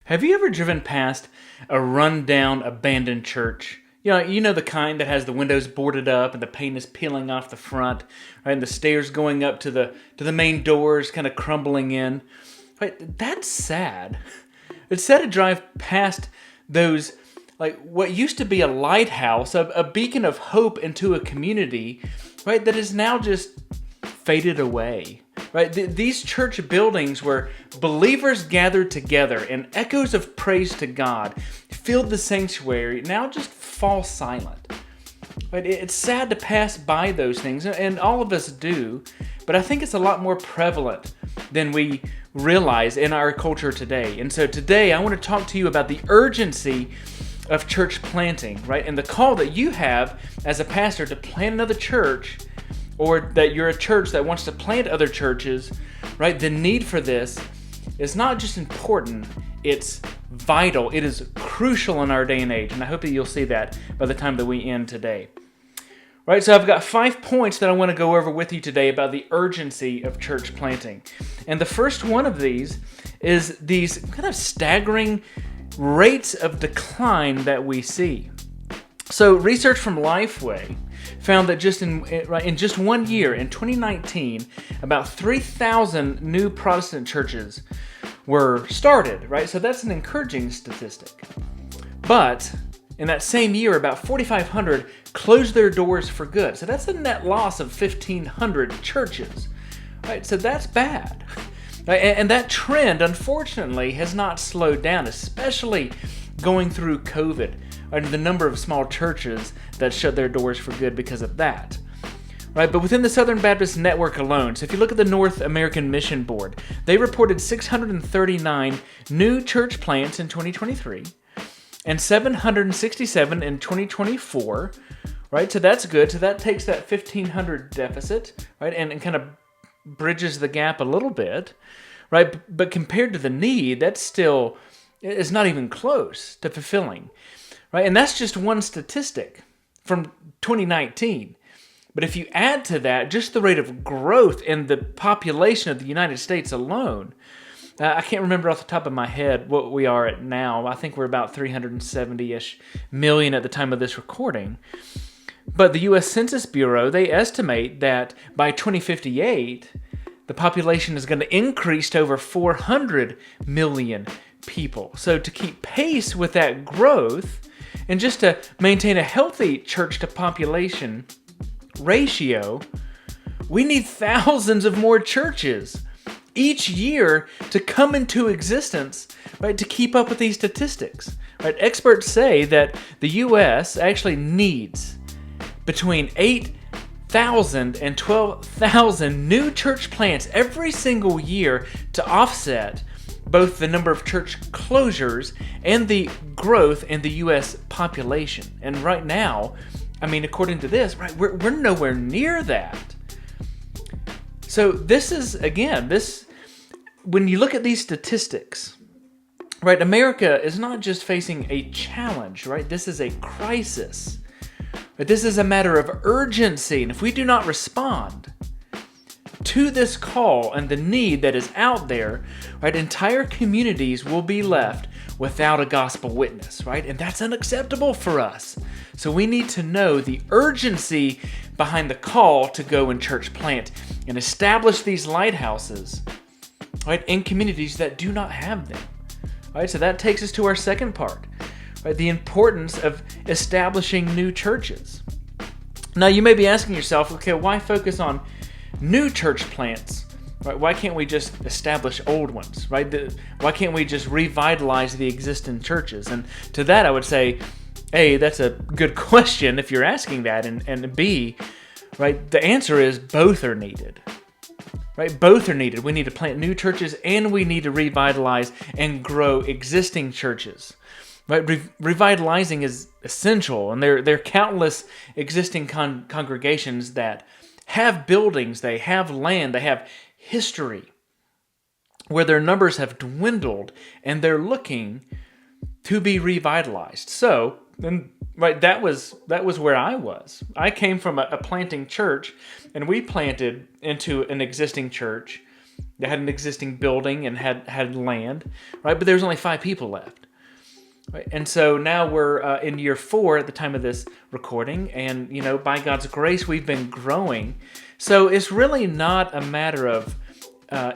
Have you ever driven past a rundown, abandoned church? You know the kind that has the windows boarded up and the paint is peeling off the front, right? And the stairs going up to the main doors, kind of crumbling in. Right? That's sad. It's sad to drive past those, like what used to be a lighthouse, a beacon of hope into a community, right? That is now just faded away. Right? These church buildings where believers gathered together and echoes of praise to God filled the sanctuary now just fall silent. Right? It's sad to pass by those things, and all of us do, but I think it's a lot more prevalent than we realize in our culture today. And so today I want to talk to you about the urgency of church planting, right? And the call that you have as a pastor to plant another church, or that you're a church that wants to plant other churches, right? The need for this is not just important, it's vital. It is crucial in our day and age, and I hope that you'll see that by the time that we end today. Right, so I've got 5 points that I want to go over with you today about the urgency of church planting. And the first one of these is these kind of staggering rates of decline that we see. So research from Lifeway found that just in just 1 year, in 2019, about 3,000 new Protestant churches were started, right? So that's an encouraging statistic. But in that same year, about 4,500 closed their doors for good. So that's a net loss of 1,500 churches, right? So that's bad. And that trend, unfortunately, has not slowed down, especially going through COVID, and the number of small churches that shut their doors for good because of that. Right, but within the Southern Baptist Network alone, so if you look at the North American Mission Board, they reported 639 new church plants in 2023 and 767 in 2024, right? So that's good. So that takes that 1,500 deficit, right, and kind of bridges the gap a little bit, right? But compared to the need, that's still is not even close to fulfilling. Right? And that's just one statistic from 2019. But if you add to that just the rate of growth in the population of the United States alone, I can't remember off the top of my head what we are at now. I think we're about 370-ish million at the time of this recording. But the U.S. Census Bureau, they estimate that by 2058, the population is going to increase to over 400 million people. So to keep pace with that growth, and just to maintain a healthy church-to-population ratio, we need thousands of more churches each year to come into existence, right, to keep up with these statistics. Right? Experts say that the U.S. actually needs between 8,000 and 12,000 new church plants every single year to offset both the number of church closures and the growth in the U.S. population. And right now, I mean, according to this, right, we're nowhere near that. So this is, again, when you look at these statistics, right, America is not just facing a challenge, right? This is a crisis. But this is a matter of urgency. And if we do not respond to this call and the need that is out there, right, entire communities will be left without a gospel witness, right? And that's unacceptable for us. So we need to know the urgency behind the call to go and church plant and establish these lighthouses, right, in communities that do not have them. Right? So that takes us to our second part, right? The importance of establishing new churches. Now you may be asking yourself, okay, why focus on new church plants? Right? Why can't we just establish old ones? Right? Why can't we just revitalize the existing churches? And to that I would say, A, that's a good question if you're asking that, and B, right, the answer is both are needed. Right? Both are needed. We need to plant new churches and we need to revitalize and grow existing churches. Right? Revitalizing is essential, and there are countless existing congregations that have buildings, they have land, they have history, where their numbers have dwindled and they're looking to be revitalized. So, right, that was where I was. I came from a planting church, and we planted into an existing church that had an existing building and had land, right? But there was only 5 people left. Right? And so now we're in year 4 at the time of this recording, and by God's grace, we've been growing. So it's really not a matter of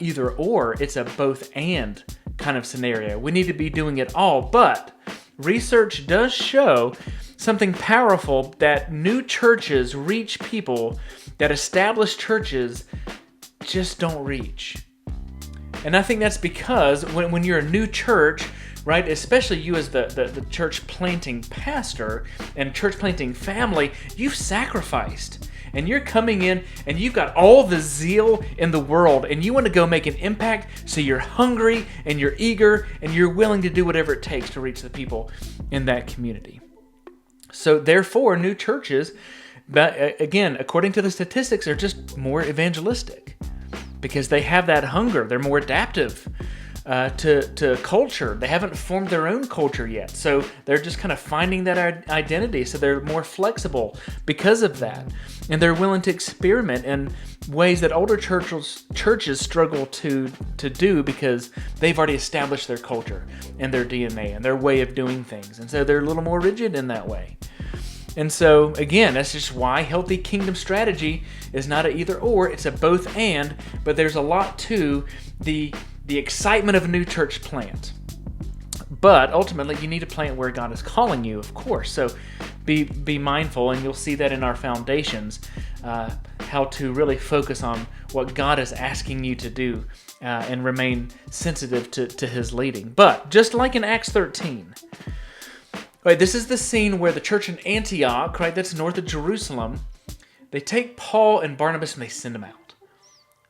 either or; it's a both and kind of scenario. We need to be doing it all, but research does show something powerful, that new churches reach people that established churches just don't reach. And I think that's because when you're a new church, right, especially you as the church planting pastor and church planting family, you've sacrificed. And you're coming in and you've got all the zeal in the world and you want to go make an impact, so you're hungry and you're eager and you're willing to do whatever it takes to reach the people in that community. So therefore, new churches, again, according to the statistics, are just more evangelistic because they have that hunger. They're more adaptive to culture. They haven't formed their own culture yet. So they're just kind of finding that identity. So they're more flexible because of that. And they're willing to experiment in ways that older churches struggle to do because they've already established their culture and their DNA and their way of doing things. And so they're a little more rigid in that way. And so, again, that's just why healthy kingdom strategy is not an either or, it's a both and, but there's a lot to the excitement of a new church plant. But ultimately, you need to plant where God is calling you, of course. So be mindful, and you'll see that in our foundations, how to really focus on what God is asking you to do and remain sensitive to His leading. But just like in Acts 13, right, this is the scene where the church in Antioch, right, that's north of Jerusalem, they take Paul and Barnabas and they send them out.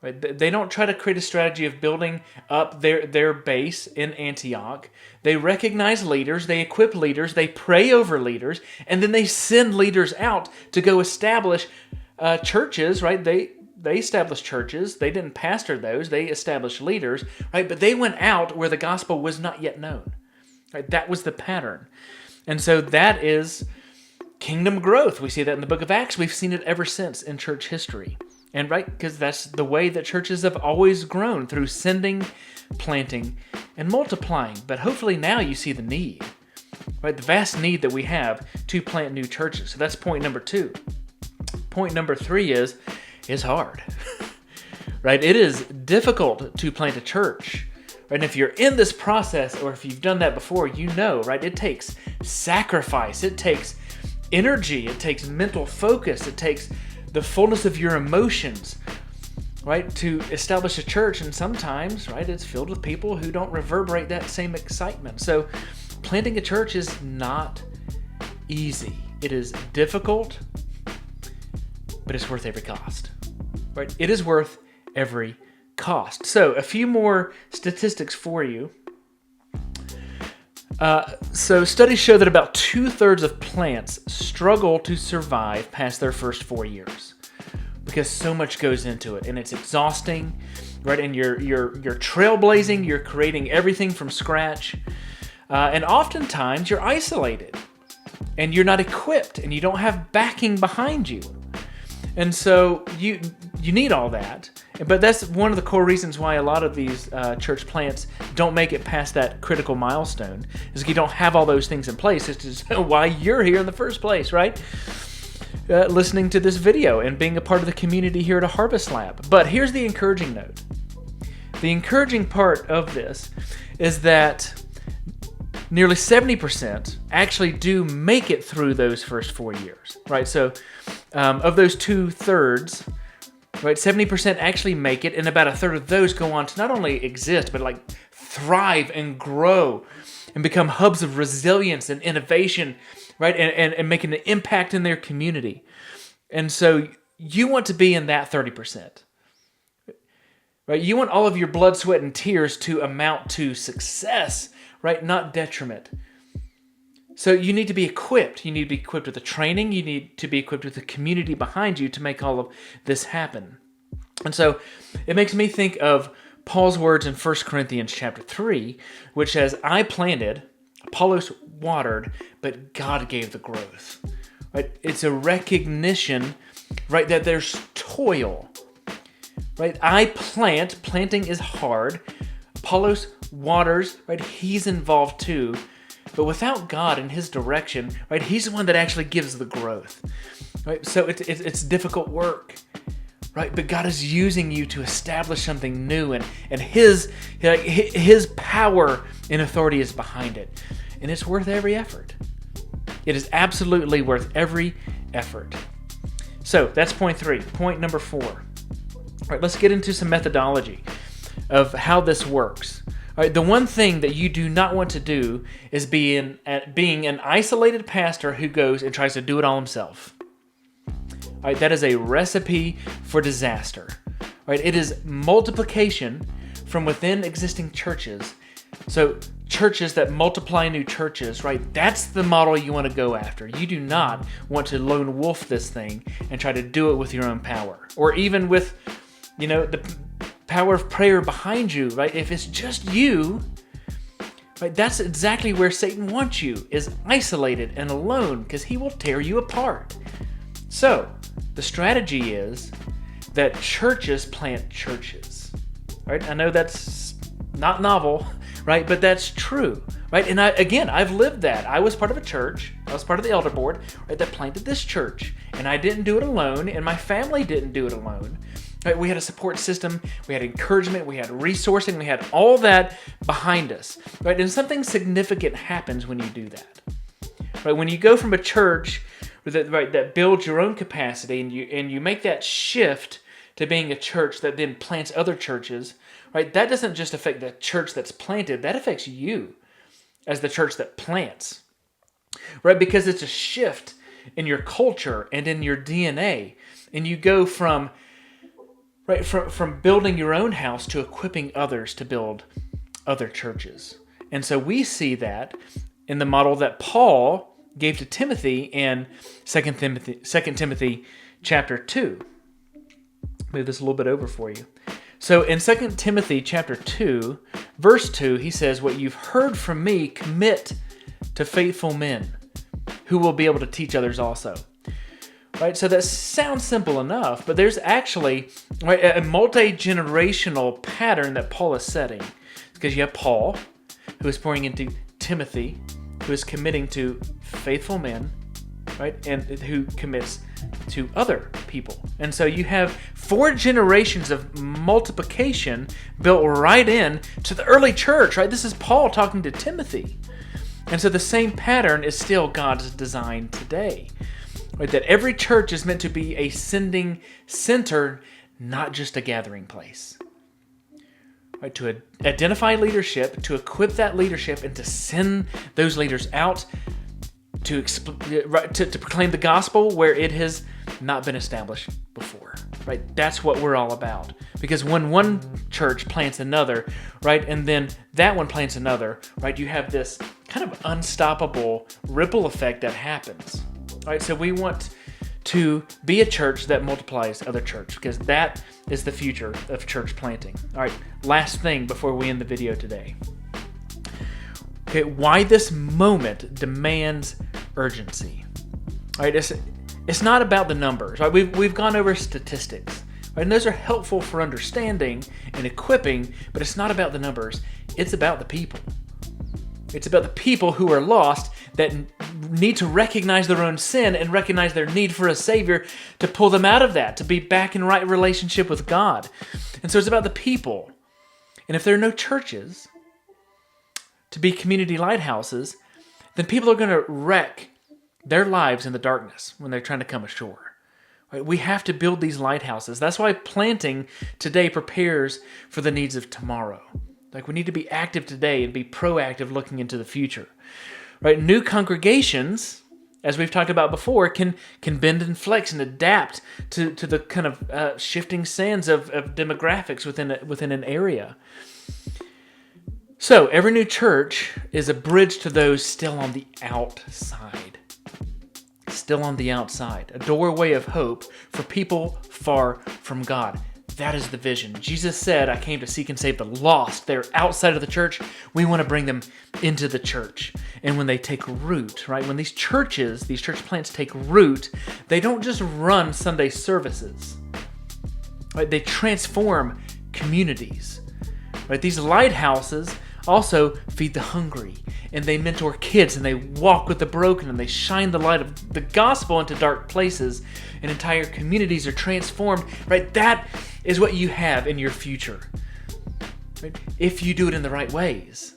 Right? They don't try to create a strategy of building up their base in Antioch. They recognize leaders, they equip leaders, they pray over leaders, and then they send leaders out to go establish churches, right? They established churches. They didn't pastor those. They established leaders, right? But they went out where the gospel was not yet known. Right? That was the pattern. And so that is kingdom growth. We see that in the book of Acts. We've seen it ever since in church history. And right, because that's the way that churches have always grown, through sending, planting, and multiplying. But hopefully now you see the need, right? The vast need that we have to plant new churches. So that's point number 2. Point number 3 is hard, right? It is difficult to plant a church. Right? And if you're in this process, or if you've done that before, you know, right? It takes sacrifice. It takes energy. It takes mental focus. It takes the fullness of your emotions, right, to establish a church. And sometimes, right, it's filled with people who don't reverberate that same excitement. So planting a church is not easy. It is difficult, but it's worth every cost, right? It is worth every cost. So a few more statistics for you. So studies show that about 2/3 of plants struggle to survive past their first 4 years because so much goes into it, and it's exhausting, right? And you're trailblazing, you're creating everything from scratch, and oftentimes you're isolated, and you're not equipped, and you don't have backing behind you, and so you need all that. But that's one of the core reasons why a lot of these church plants don't make it past that critical milestone, is you don't have all those things in place. It's just why you're here in the first place, right? Listening to this video and being a part of the community here at a Harvest Lab. But here's the encouraging note. The encouraging part of this is that nearly 70% actually do make it through those first 4 years, right? So of those 2/3, right, 70% actually make it, and about 1/3 of those go on to not only exist, but like thrive and grow and become hubs of resilience and innovation, right, and making an impact in their community. And so you want to be in that 30%. Right? You want all of your blood, sweat, and tears to amount to success, right, not detriment. So you need to be equipped. You need to be equipped with the training. You need to be equipped with the community behind you to make all of this happen. And so it makes me think of Paul's words in 1 Corinthians chapter 3, which says, I planted, Apollos watered, but God gave the growth. Right? It's a recognition, right, that there's toil. right? I plant. Planting is hard. Apollos waters, right? He's involved too. But without God and his direction, right? He's the one that actually gives the growth, right? So it's difficult work, right? But God is using you to establish something new, and his power and authority is behind it. And it's worth every effort. It is absolutely worth every effort. So that's point 3. Point number 4. All right, let's get into some methodology of how this works. All right, the one thing that you do not want to do is being an isolated pastor who goes and tries to do it all himself. All right, that is a recipe for disaster. All right, it is multiplication from within existing churches. So churches that multiply new churches, right? That's the model you want to go after. You do not want to lone wolf this thing and try to do it with your own power, or even with, the power of prayer behind you, right? If it's just you, right, that's exactly where Satan wants you, is isolated and alone, because he will tear you apart. So the strategy is that churches plant churches, right? I know that's not novel, right? But that's true, right? And I've lived that. I was part of a church. I was part of the elder board, right, that planted this church. And I didn't do it alone, and my family didn't do it alone. Right? We had a support system, we had encouragement, we had resourcing, we had all that behind us, right? And something significant happens when you do that, right? When you go from a church that builds your own capacity, and you make that shift to being a church that then plants other churches, right? That doesn't just affect the church that's planted, that affects you as the church that plants, right? Because it's a shift in your culture and in your DNA, and you go from building your own house to equipping others to build other churches. And so we see that in the model that Paul gave to Timothy in 2 Timothy chapter 2. Move this a little bit over for you. So in 2 Timothy chapter 2, verse 2, he says, "What you've heard from me, commit to faithful men who will be able to teach others also." Right, so that sounds simple enough, but there's actually, right, a multi-generational pattern that Paul is setting. Because you have Paul, who is pouring into Timothy, who is committing to faithful men, right, and who commits to other people. And so you have 4 generations of multiplication built right in to the early church, right? This is Paul talking to Timothy. And so the same pattern is still God's design today. Right, that every church is meant to be a sending center, not just a gathering place. Right, to identify leadership, to equip that leadership, and to send those leaders out to proclaim the gospel where it has not been established before. Right, that's what we're all about. Because when one church plants another, right, and then that one plants another, right, you have this kind of unstoppable ripple effect that happens. All right, so we want to be a church that multiplies other church, because that is the future of church planting. All right, last thing before we end the video today. Okay, why this moment demands urgency. All right, it's not about the numbers. Right, we've gone over statistics, right, and those are helpful for understanding and equipping, but it's not about the numbers. It's about the people. It's about the people who are lost, that need to recognize their own sin and recognize their need for a Savior to pull them out of that, to be back in right relationship with God. And so it's about the people. And if there are no churches to be community lighthouses, then people are going to wreck their lives in the darkness when they're trying to come ashore. Right? We have to build these lighthouses. That's why planting today prepares for the needs of tomorrow. Like, we need to be active today and be proactive looking into the future. Right? New congregations, as we've talked about before, can bend and flex and adapt to the kind of shifting sands of demographics within an area. So every new church is a bridge to those still on the outside. Still on the outside. A doorway of hope for people far from God. That is the vision. Jesus said, "I came to seek and save the lost." They're outside of the church. We want to bring them into the church. And when they take root, right? When these church plants take root, they don't just run Sunday services. Right? They transform communities. Right? These lighthouses also feed the hungry, and they mentor kids, and they walk with the broken, and they shine the light of the gospel into dark places, and entire communities are transformed. Right? That is what you have in your future. Right? If you do it in the right ways.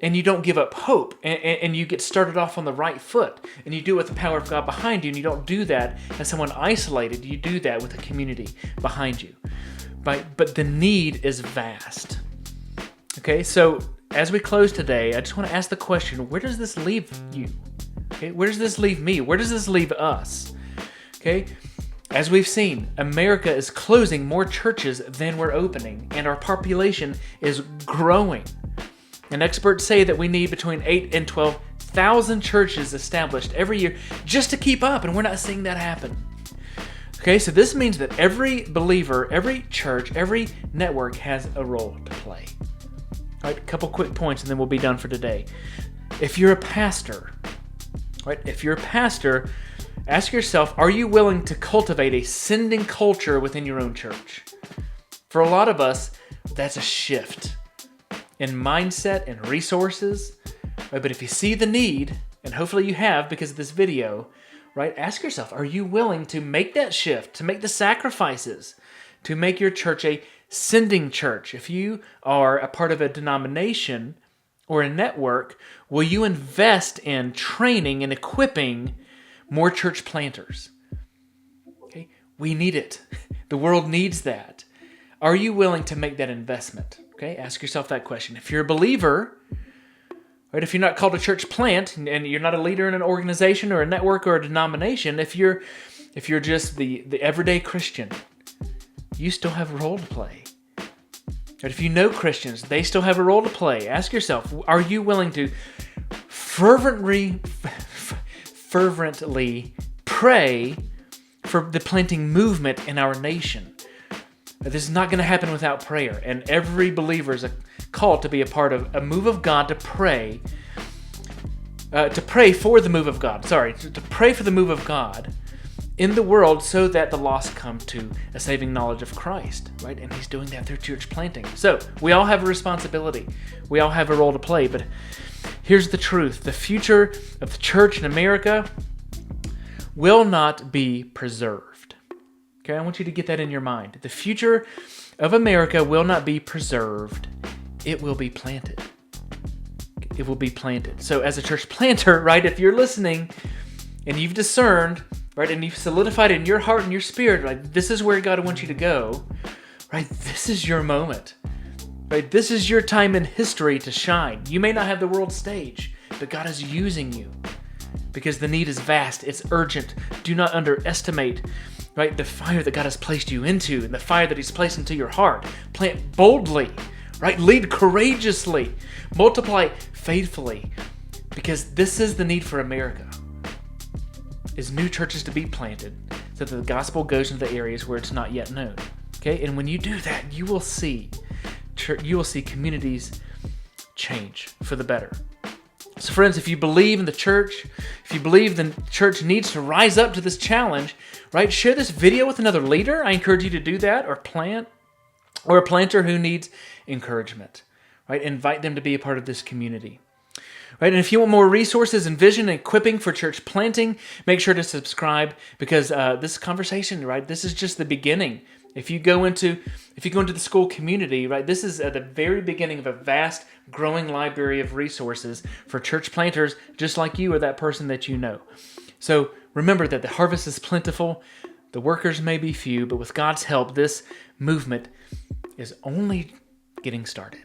And you don't give up hope, and you get started off on the right foot, and you do it with the power of God behind you, and you don't do that as someone isolated. You do that with a community behind you. But the need is vast. Okay, so as we close today, I just want to ask the question, where does this leave you? Okay, where does this leave me? Where does this leave us? Okay, as we've seen, America is closing more churches than we're opening, and our population is growing. And experts say that we need between 8 and 12,000 churches established every year just to keep up, and we're not seeing that happen. Okay, so this means that every believer, every church, every network has a role to play. All right, a couple quick points and then we'll be done for today. If you're a pastor, right? If you're a pastor, ask yourself, are you willing to cultivate a sending culture within your own church? For a lot of us, that's a shift in mindset and resources. Right? But if you see the need, and hopefully you have because of this video, right? Ask yourself, are you willing to make that shift, to make the sacrifices, to make your church a sending church? If you are a part of a denomination or a network, will you invest in training and equipping more church planters? Okay, we need it. The world needs that. Are you willing to make that investment? Okay, ask yourself that question. If you're a believer, right, if you're not called a church plant and you're not a leader in an organization or a network or a denomination, if you're just the everyday Christian, you still have a role to play. But if you know Christians, they still have a role to play. Ask yourself, are you willing to fervently pray for the planting movement in our nation? This is not going to happen without prayer, and every believer is called to be a part of a move of God, to pray for the move of God. To pray for the move of God in the world so that the lost come to a saving knowledge of Christ, right? And he's doing that through church planting. So we all have a responsibility. We all have a role to play, but here's the truth. The future of the church in America will not be preserved. Okay, I want you to get that in your mind. The future of America will not be preserved. It will be planted. It will be planted. So as a church planter, right, if you're listening and you've discerned, right, and you've solidified in your heart and your spirit, right, this is where God wants you to go, right, this is your moment. Right, this is your time in history to shine. You may not have the world stage, but God is using you because the need is vast. It's urgent. Do not underestimate, right, the fire that God has placed you into and the fire that he's placed into your heart. Plant boldly, right? Lead courageously. Multiply faithfully, because this is the need for America, is new churches to be planted so that the gospel goes into the areas where it's not yet known. Okay? And when you do that, you will see communities change for the better. So friends, if you believe in the church, if you believe the church needs to rise up to this challenge, right, share this video with another leader. I encourage you to do that, or a planter who needs encouragement, right? Invite them to be a part of this community, right? And if you want more resources and vision and equipping for church planting, make sure to subscribe, because this conversation, right, this is just the beginning. If you go into the school community, right, this is at the very beginning of a vast, growing library of resources for church planters just like you or that person that you know. So remember that the harvest is plentiful, the workers may be few, but with God's help, this movement is only getting started.